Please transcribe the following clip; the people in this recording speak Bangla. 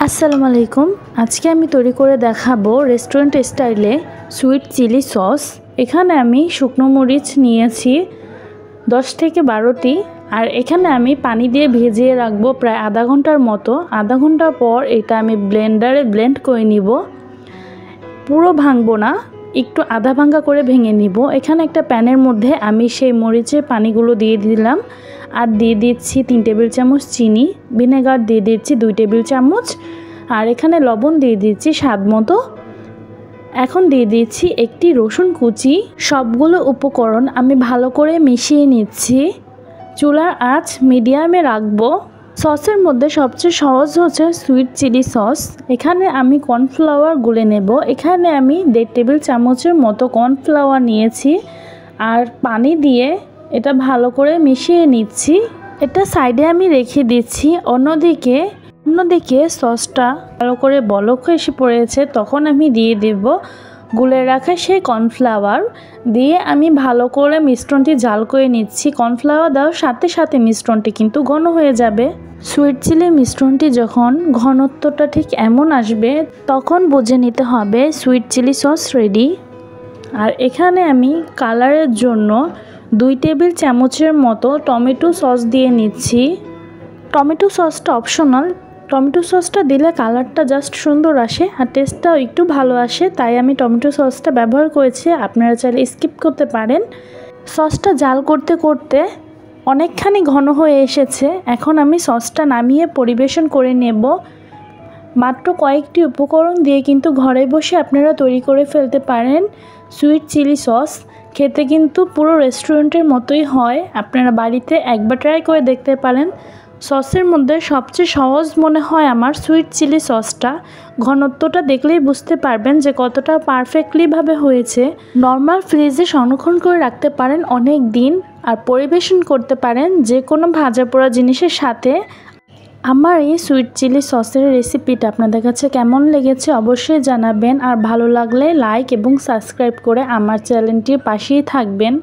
আসসালামু আলাইকুম। আজকে আমি তৈরি করে দেখাবো রেস্টুরেন্ট স্টাইলে সুইট চিলি সস। এখানে আমি শুকনো মরিচ নিয়েছি 10 থেকে 12টি, আর এখানে আমি পানি দিয়ে ভিজিয়ে রাখবো প্রায় আধা ঘন্টার মতো। আধা ঘন্টা পর এটা আমি ব্লেন্ডারে ব্লেন্ড করে নিব। পুরো ভাঙবো না, একটু আধা ভাঙা করে ভেঙে নিব। এখানে একটা প্যানের মধ্যে আমি সেই মরিচের পানিগুলো দিয়ে দিলাম, আর দিয়ে দিচ্ছি 3 টেবিল চামচ চিনি, ভিনেগার দিয়ে দিচ্ছি 2 টেবিল চামচ, আর এখানে লবণ দিয়ে দিচ্ছি স্বাদ মতো। এখন দিয়ে দিচ্ছি একটি রসুন কুচি। সবগুলো উপকরণ আমি ভালো করে মিশিয়ে নিচ্ছি। চুলার আঁচ মিডিয়ামে রাখবো। সসের মধ্যে সবচেয়ে সহজ হচ্ছে সুইট চিলি সস। এখানে আমি কর্নফ্লাওয়ার গুলে নেব। এখানে আমি 1.5 টেবিল চামচের মতো কর্নফ্লাওয়ার নিয়েছি, আর পানি দিয়ে এটা ভালো করে মিশিয়ে নিচ্ছি। এটা সাইডে আমি রেখে দিচ্ছি। অন্যদিকে সসটা ভালো করে বলক এসে পড়েছে, তখন আমি দিয়ে দেব গুলে রাখা সেই কর্নফ্লাওয়ার। দিয়ে আমি ভালো করে মিশ্রণটি জাল করে নিচ্ছি। কর্নফ্লাওয়ার দেওয়ার সাথে সাথে মিশ্রণটি কিন্তু ঘন হয়ে যাবে। সুইট চিলি মিশ্রণটি যখন ঘনত্বটা ঠিক এমন আসবে, তখন বুঝে নিতে হবে সুইট চিলি সস রেডি। আর এখানে আমি কালারের জন্য 2 টেবিল চামচের মতো টমেটো সস দিয়ে নিচ্ছি। টমেটো সসটা অপশনাল। টমেটো সসটা দিলে কালারটা জাস্ট সুন্দর আসে, আর টেস্টটাও একটু ভালো আসে, তাই আমি টমেটো সসটা ব্যবহার করেছি। আপনারা চাইলে স্কিপ করতে পারেন। সসটা জাল করতে করতে অনেকখানি ঘন হয়ে এসেছে। এখন আমি সসটা নামিয়ে পরিবেশন করে নেব। মাত্র কয়েকটি উপকরণ দিয়ে কিন্তু ঘরে বসে আপনারা তৈরি করে ফেলতে পারেন সুইট চিলি সস। খেতে কিন্তু পুরো রেস্টুরেন্টের মতোই হয়। আপনারা বাড়িতে একবার ট্রাই করে দেখতে পারেন। সসের মধ্যে সবচেয়ে সহজ মনে হয় আমার সুইট চিলি সসটা। ঘনত্বটা দেখলেই বুঝতে পারবেন যে কতটা পারফেক্টলিভাবে হয়েছে। নর্মাল ফ্রিজে সংরক্ষণ করে রাখতে পারেন অনেক দিন, আর পরিবেশন করতে পারেন যে কোনো ভাজা পোড়া জিনিসের সাথে। আমার এই সুইট চিলি সসের রেসিপিটা আপনাদের কাছে কেমন লেগেছে অবশ্যই জানাবেন, আর ভালো লাগলে লাইক এবং সাবস্ক্রাইব করে আমার চ্যানেলটির পাশেই থাকবেন।